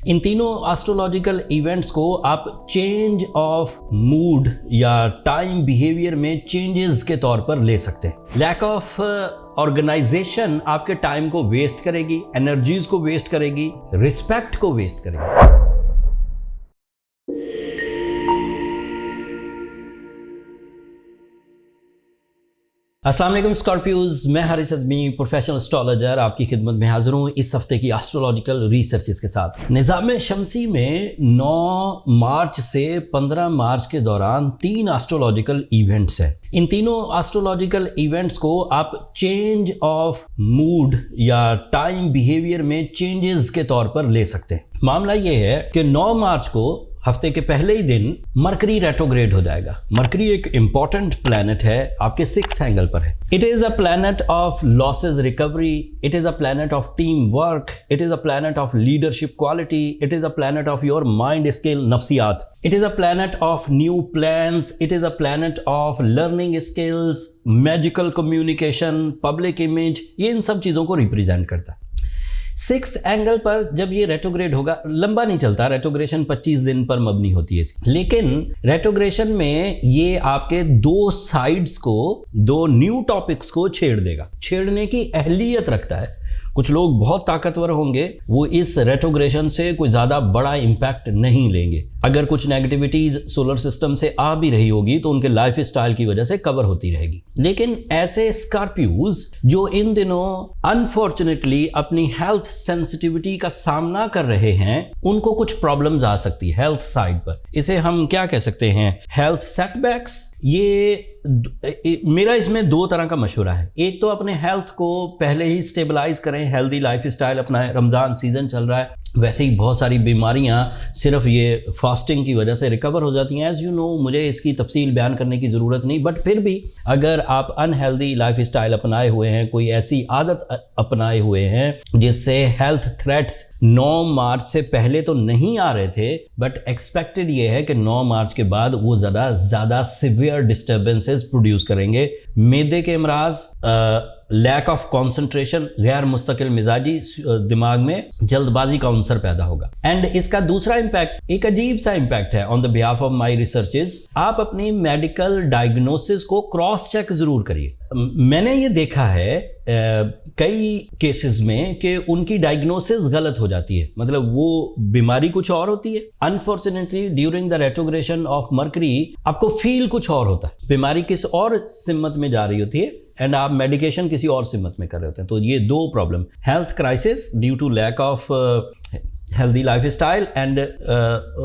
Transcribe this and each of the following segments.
इन तीनों astrological events को आप चेंज ऑफ मूड या टाइम बिहेवियर में चेंजेस के तौर पर ले सकते हैं। लैक ऑफ ऑर्गेनाइजेशन आपके टाइम को वेस्ट करेगी, एनर्जीज को वेस्ट करेगी, रिस्पेक्ट को वेस्ट करेगी। अस्सलाम वालेकुम स्कॉर्पियोज, मैं हारिस अज़मी प्रोफेशनल एस्ट्रोलॉजर आपकी खिदमत में हाजिर हूँ इस हफ्ते की एस्ट्रोलॉजिकल रिसर्चेस के साथ। निज़ाम शमसी में 9 मार्च से 15 मार्च के दौरान 3 एस्ट्रोलॉजिकल इवेंट्स हैं। इन तीनों एस्ट्रोलॉजिकल इवेंट्स को आप चेंज ऑफ मूड या टाइम बिहेवियर में चेंजेस के तौर पर ले सकते हैं। मामला ये है कि 9 मार्च को हफ्ते के पहले ही दिन मरकरी रेट्रोग्रेड हो जाएगा। मरकरी एक इंपॉर्टेंट प्लैनेट है, आपके 6th एंगल पर है। It is a planet of losses recovery, it is a planet of team work, it is a planet of leadership quality, it is a planet of your mind skill नफ्सियात, it is a planet of new plans, it is a planet of learning skills, magical communication, public image, ये इन सब चीजों को represent करता है। 6th angle पर जब ये रेट्रोग्रेड होगा, लंबा नहीं चलता, रेट्रोग्रेशन 25 दिन पर मबनी होती है, लेकिन रेट्रोग्रेशन में ये आपके 2 साइड्स को, 2 न्यू टॉपिक्स को छेड़ देगा, छेड़ने की अहलियत रखता है। कुछ लोग बहुत ताकतवर होंगे, वो इस रेट्रोग्रेशन से कोई ज़्यादा बड़ा इम्पैक्ट नहीं लेंगे। अगर कुछ नेगेटिविटीज़ सोलर सिस्टम से आ भी रही होगी तो उनके लाइफ स्टाइल की वजह से कवर होती रहेगी। लेकिन ऐसे स्कॉर्पियोज जो इन दिनों अनफॉर्चुनेटली अपनी हेल्थ सेंसिटिविटी का सामना कर रहे हैं, उनको कुछ प्रॉब्लम्स आ सकती है हेल्थ साइड पर। इसे हम क्या कह सकते हैं, हेल्थ सेटबैक्स। ये मेरा इसमें 2 तरह का मशवरा है। एक तो अपने हेल्थ को पहले ही स्टेबलाइज करें, हेल्दी लाइफ स्टाइल अपनाएं। रमज़ान सीजन चल रहा है, वैसे ही बहुत सारी बीमारियां सिर्फ ये फास्टिंग की वजह से रिकवर हो जाती हैं। एज़ यू नो, मुझे इसकी तफसील बयान करने की ज़रूरत नहीं, बट फिर भी अगर आप अनहेल्दी लाइफ स्टाइल अपनाए हुए हैं, कोई ऐसी आदत अपनाए हुए हैं जिससे हेल्थ थ्रेट्स 9 मार्च से पहले तो नहीं आ रहे थे, बट एक्सपेक्टेड ये है कि 9 मार्च के बाद वो ज़्यादा सिवियर डिस्टर्बेंसेस प्रोड्यूस करेंगे। मैदे के अमराज, लैक ऑफ कॉन्सेंट्रेशन, गैर मुस्तकिल मिजाजी, दिमाग में जल्दबाजी का अंसर पैदा होगा। एंड इसका दूसरा इम्पैक्ट एक अजीब सा इम्पैक्ट है on the behalf of my researches. आप अपनी मेडिकल डायग्नोसिस को क्रॉस चेक जरूर करिए। मैंने ये देखा है कई केसेस में कि उनकी डायग्नोसिस गलत हो जाती है, मतलब वो बीमारी कुछ और होती है। Unfortunately during the retrogression of mercury आपको फील कुछ और होता है, बीमारी किस और सिमत में जा रही होती है एंड आप मेडिकेशन किसी और सिमत में कर रहे होते हैं। तो ये 2 problem, health crisis due to lack of healthy lifestyle and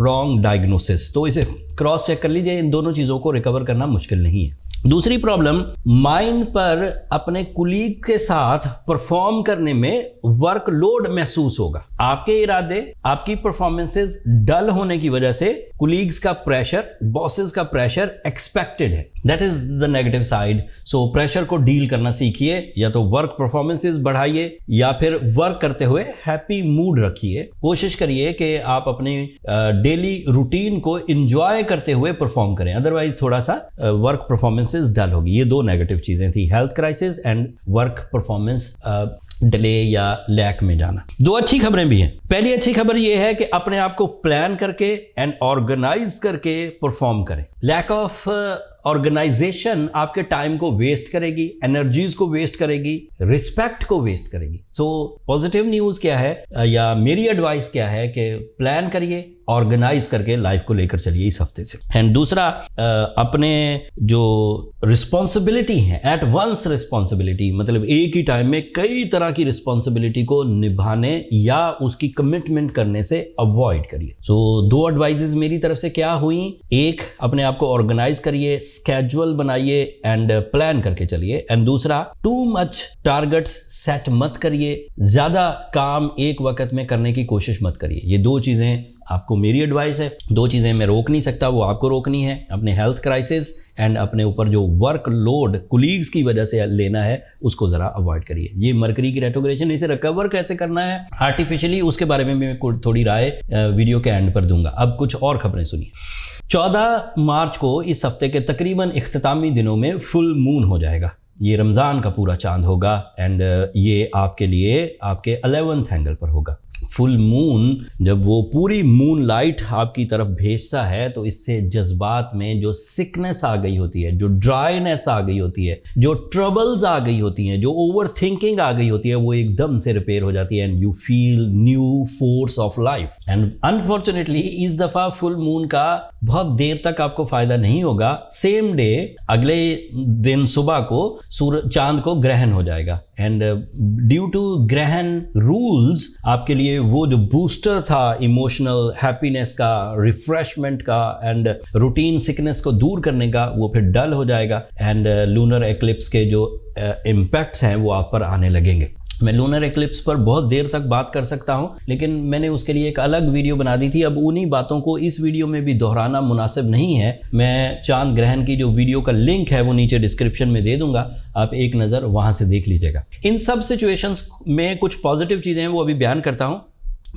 wrong diagnosis. तो इसे क्रॉस चेक कर लीजिए, इन दोनों चीज़ों को रिकवर करना मुश्किल नहीं है। दूसरी प्रॉब्लम, माइंड पर अपने कुलीग के साथ परफॉर्म करने में वर्कलोड महसूस होगा। आपके इरादे, आपकी परफॉर्मेंसेस डल होने की वजह से कुलीग्स का प्रेशर, बॉसेस का प्रेशर एक्सपेक्टेड है। That is the negative side. So pressure को डील करना सीखिए, या तो वर्क परफॉर्मेंसेस बढ़ाइए या फिर वर्क करते हुए हैप्पी मूड रखिए। कोशिश करिए कि आप अपनी डेली रूटीन को इंजॉय करते हुए परफॉर्म करें, अदरवाइज थोड़ा सा वर्क परफॉर्मेंसेस डल होगी। ये 2 नेगेटिव चीजें थी, health crisis and work performance delay या लैक में जाना। 2 अच्छी खबरें भी हैं। पहली अच्छी खबर यह है कि अपने आप को प्लान करके एंड ऑर्गेनाइज करके परफॉर्म करें। लैक ऑफ ऑर्गेनाइजेशन आपके टाइम को वेस्ट करेगी, एनर्जीज को वेस्ट करेगी, रिस्पेक्ट को वेस्ट करेगी। सो पॉजिटिव न्यूज क्या है, या मेरी एडवाइस क्या है कि प्लान करिए, ऑर्गेनाइज करके लाइफ को लेकर चलिए इस हफ्ते से। एंड दूसरा, अपने जो रिस्पॉन्सिबिलिटी है, एट वंस रिस्पॉन्सिबिलिटी, मतलब एक ही टाइम में कई तरह की रिस्पॉन्सिबिलिटी को निभाने या उसकी कमिटमेंट करने से अवॉइड करिए। सो 2 एडवाइजेस मेरी तरफ से क्या हुई, एक, अपने आप को ऑर्गेनाइज करिए, स्केड्यूल बनाइए एंड प्लान करके चलिए। एंड दूसरा, टू मच टारगेट्स सेट मत करिए, ज्यादा काम एक वक्त में करने की कोशिश मत करिए। ये 2 चीजें आपको मेरी एडवाइस है। 2 चीजें मैं रोक नहीं सकता, वो आपको रोकनी है। अपने हेल्थ क्राइसिस एंड अपने ऊपर जो वर्क लोड कुलीग्स की वजह से लेना है, उसको जरा अवॉइड करिए। ये मरकरी की रेट्रोग्रेशन, इसे रिकवर कैसे करना है आर्टिफिशियली, उसके बारे में मैं थोड़ी राय वीडियो के एंड पर दूंगा। अब कुछ और खबरें सुनिए। 14 मार्च को इस हफ्ते के तकरीबन इख्तितामी दिनों में फुल मून हो जाएगा। ये रमज़ान का पूरा चांद होगा एंड ये आपके लिए आपके 11th एंगल पर होगा। फुल मून जब वो पूरी मून लाइट आपकी तरफ भेजता है तो इससे जज्बात में जो सिकनेस आ गई होती है, जो ड्राइनेस आ गई होती है, जो ट्रबल्स आ गई होती हैं, जो ओवर थिंकिंग आ गई होती है, वो एकदम से रिपेयर हो जाती है and you feel new force of life. And unfortunately इस दफा फुल मून का बहुत देर तक आपको फायदा नहीं होगा। सेम डे अगले दिन सुबह को चांद को ग्रहण हो जाएगा एंड ड्यू टू ग्रहण रूल्स आपके लिए वो जो बूस्टर था इमोशनल हैप्पीनेस का, रिफ्रेशमेंट का एंड रूटीन सिकनेस को दूर करने का, वो फिर डल हो जाएगा एंड लूनर एक्लिप्स के जो इम्पैक्ट्स हैं वो आप पर आने लगेंगे। मैं लूनर एक्लिप्स पर बहुत देर तक बात कर सकता हूं, लेकिन मैंने उसके लिए एक अलग वीडियो बना दी थी। अब उन्हीं बातों को इस वीडियो में भी दोहराना मुनासिब नहीं है। मैं चांद ग्रहण की जो वीडियो का लिंक है वो नीचे डिस्क्रिप्शन में दे दूंगा, आप एक नज़र वहां से देख लीजिएगा। इन सब सिचुएशंस में कुछ पॉजिटिव चीज़ें हैं वो अभी बयान करता हूं,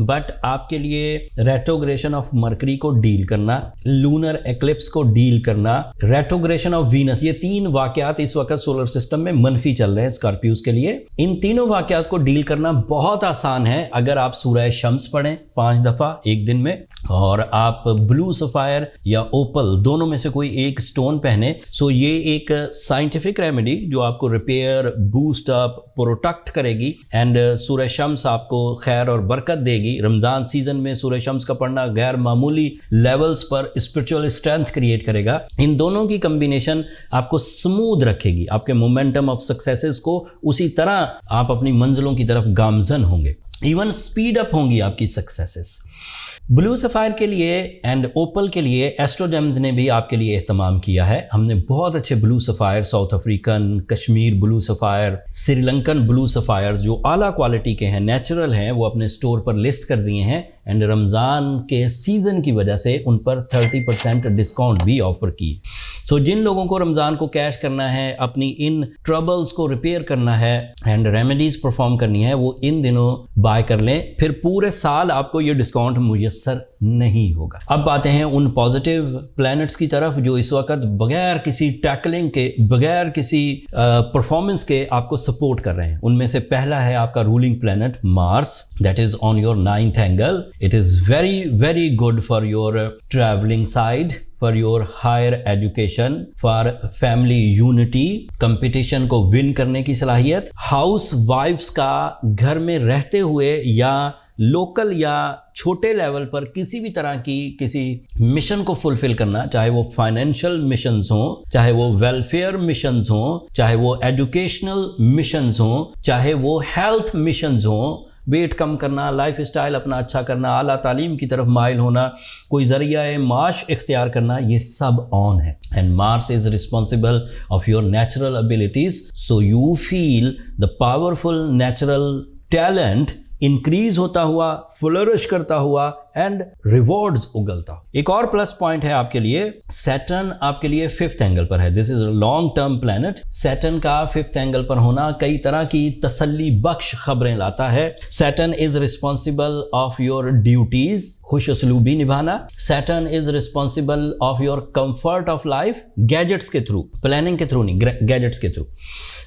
बट आपके लिए रेट्रोग्रेशन ऑफ मरकरी को डील करना, लूनर एक्लिप्स को डील करना, रेट्रोग्रेशन ऑफ वीनस, ये तीन वाकयात इस वक्त सोलर सिस्टम में मनफी चल रहे हैं स्कॉर्पियोज के लिए। इन तीनों वाकयात को डील करना बहुत आसान है अगर आप सूरह शम्स पढ़ें 5 दफ़ा एक दिन में और आप ब्लू सफायर या ओपल दोनों में से कोई एक स्टोन पहने। सो ये एक साइंटिफिक रेमेडी जो आपको रिपेयर, बूस्ट अप, प्रोटेक्ट करेगी एंड सूरह शम्स आपको खैर और बरकत देगी। रमजान सीजन में सूरह शम्स का पढ़ना गैर मामूली लेवल्स पर स्पिरिचुअल स्ट्रेंथ क्रिएट करेगा। इन दोनों की कॉम्बिनेशन आपको स्मूथ रखेगी, आपके मोमेंटम ऑफ सक्सेसेस को उसी तरह आप अपनी मंजिलों की तरफ गामजन होंगे, इवन स्पीड अप होंगी आपकी सक्सेसेस। ब्लू सफायर के लिए एंड ओपल के लिए एस्ट्रोजेम्स ने भी आपके लिए एहतमाम किया है। हमने बहुत अच्छे blue sapphire, south African, Kashmir blue sapphire, Sri Lankan blue sapphire जो आला क्वालिटी के हैं, नेचुरल हैं, वो अपने स्टोर पर लिस्ट कर दिए हैं एंड रमज़ान के सीज़न की वजह से उन पर 30% डिस्काउंट भी ऑफर की। तो जिन लोगों को रमज़ान को कैश करना है, अपनी इन ट्रबल्स को रिपेयर करना है एंड रेमेडीज़ परफॉर्म करनी है, वो इन दिनों बाय कर लें, फिर पूरे साल आपको ये डिस्काउंट मुयस्सर नहीं होगा। अब आते हैं उन पॉजिटिव प्लैनेट्स की तरफ जो इस वक्त बगैर किसी टैकलिंग के, बगैर किसी परफॉर्मेंस के आपको सपोर्ट कर रहे हैं। उनमें से पहला है आपका ruling planet Mars, that is on your 9th angle. It is very very good for your travelling side, for your higher education, for family unity, competition को विन करने की सलाहियत, हाउस वाइफ्स का घर में रहते हुए या लोकल या छोटे लेवल पर किसी भी तरह की किसी मिशन को फुलफिल करना, चाहे वो फाइनेंशियल मिशंस हों, चाहे वो वेलफेयर मिशंस हों, चाहे वो एजुकेशनल मिशंस हों, चाहे वो हेल्थ मिशंस हों, वेट कम करना, लाइफ स्टाइल अपना अच्छा करना, आला तालीम की तरफ माइल होना, कोई जरिया माश इख्तियार करना, ये सब ऑन है। And Mars is responsible of your natural abilities, so you feel the powerful natural talent increase होता हुआ, फ्लरिश करता हुआ एंड रिवॉर्ड्स उगलता। एक और प्लस पॉइंट है आपके लिए, सैटर्न आपके लिए 5th एंगल पर है। This is long term planet. Saturn का 5th एंगल पर होना कई तरह की तसल्ली बख्श खबरें लाता है। Saturn is responsible of your duties, खुश असलूबी निभाना। Saturn is responsible of your comfort of life, gadgets के थ्रू, प्लानिंग के थ्रू नहीं, गैजेट्स के थ्रू।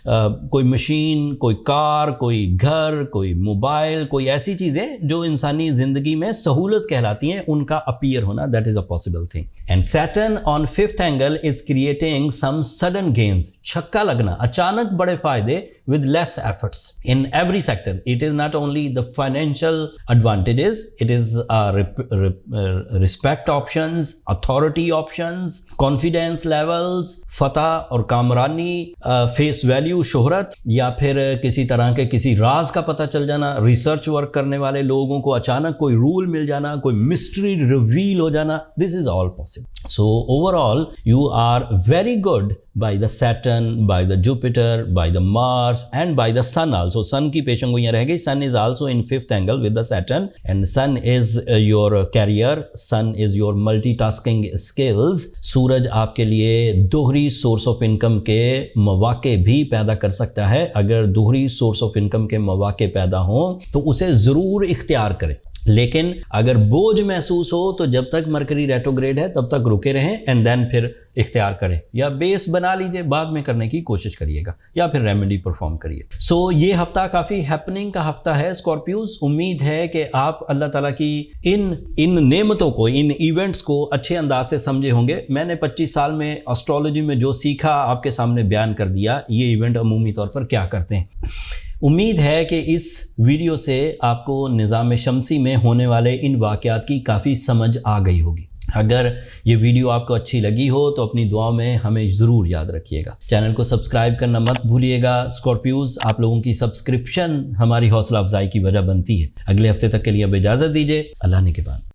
कोई मशीन, कोई कार, कोई घर, कोई मोबाइल, कोई ऐसी चीजें जो इंसानी जिंदगी में सहूलत कहलाती हैं, उनका अपीयर होना, that is a possible thing. And Saturn on 5th angle is creating some sudden gains, छक्का लगना, अचानक बड़े फायदे with less efforts in every sector. It is not only the financial advantages, it is respect options, authority options, confidence levels, फतह और Kamrani, face value, शोहरत, या फिर किसी तरह के किसी राज का पता चल जाना, रिसर्च वर्क करने वाले लोगों को अचानक कोई रूल मिल जाना, कोई मिस्ट्री रिवील हो जाना, this is all possible. So overall you are very good by the Saturn, by the Jupiter, by the Mars and by the Sun also. Sun की पेशंगोइयां रह गई। Sun is also in 5th angle with the Saturn and Sun is your career, Sun is your multitasking skills. सूरज आपके लिए दोहरी source of income के मौके भी पैदा कर सकता है। अगर दोहरी सोर्स ऑफ इनकम के मौके पैदा हों तो उसे ज़रूर इख्तियार करें। लेकिन अगर बोझ महसूस हो तो जब तक मरकरी रेट्रोग्रेड है तब तक रुके रहें एंड देन फिर इख्तियार करें, या बेस बना लीजिए, बाद में करने की कोशिश करिएगा, या फिर रेमेडी परफॉर्म करिए। सो ये हफ्ता काफ़ी हैपनिंग का हफ्ता है स्कॉर्पियोज। उम्मीद है कि आप अल्लाह ताला की इन नेमतों को, इन इवेंट्स को अच्छे अंदाज से समझे होंगे। मैंने 25 साल में एस्ट्रोलॉजी में जो सीखा आपके सामने बयान कर दिया, ये इवेंट अमूमी तौर पर क्या करते हैं। उम्मीद है कि इस वीडियो से आपको निज़ाम शमसी में होने वाले इन वाक़यात की काफ़ी समझ आ गई होगी। अगर ये वीडियो आपको अच्छी लगी हो तो अपनी दुआओं में हमें ज़रूर याद रखिएगा। चैनल को सब्सक्राइब करना मत भूलिएगा। स्कॉर्पियोज, आप लोगों की सब्सक्रिप्शन हमारी हौसला अफजाई की वजह बनती है। अगले हफ्ते तक के लिए अब इजाज़त दीजिए। अल्लाह ने के बाद।